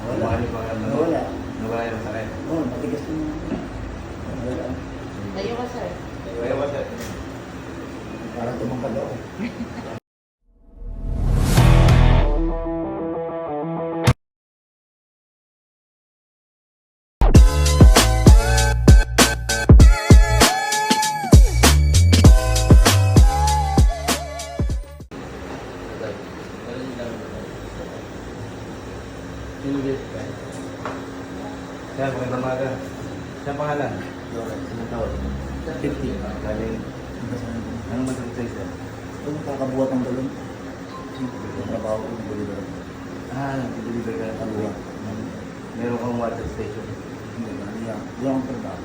Wala. Nawala. Nawala yung sakit. Oo, matigas yung... Wala. Tayo ka, sir. Kaya ba sir? Parang tumangkad ako. Sir, magandang umaga. Saan pangalan? Ilang taon? 50. Galing. Anong masakit sa'yo, sir? Yung kakabuhat ng balon. Yung trabaho ko ng balon. Nag-deliver ka ng kabuha. Meron kang water station. Hindi ba? Hindi akong trabaho.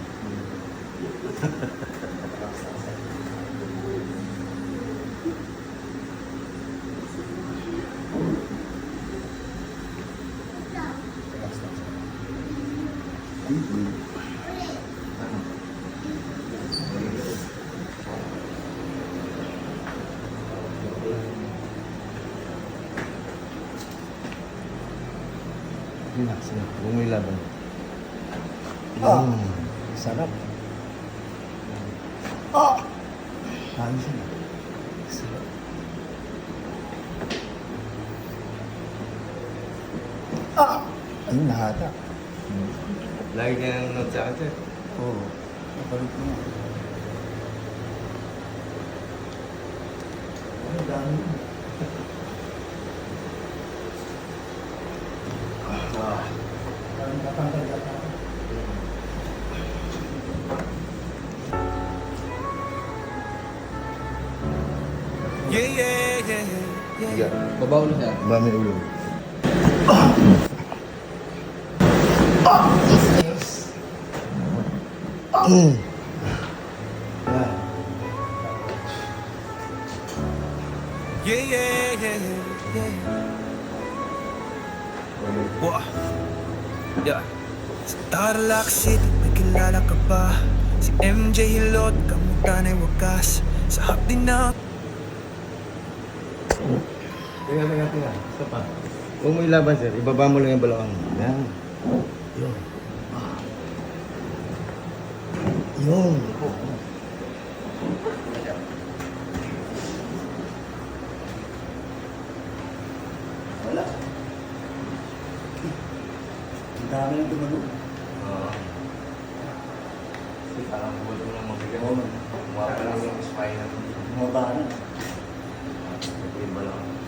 Relax na. Huwag mo ilaban. Sarap. Ayos na. Sarap. Ayun, nahata. Lagi ka nang nanonood sa akin, sir. Oo. Napalit mo. Ang dami. Parang natanggal yata. Higa. Babaw na siya. Ba, may ulo. Wah. Yeah. Sa Tarlac City, may kilala ka ba? Si MJ Hilot, kamutan ay wakas. Sa hapdi na Teka. Isa pa. Huwag mo ilaban, sir. Ibaba mo lang yung balakang. Yan. Yun. Yun. Wala. Ang dami ng tumalog. Oo. Kasi parang buwan mo lang mabigat. Oo. Kumapa lang yung spine natin. Mga bahan. Ito yung balakang.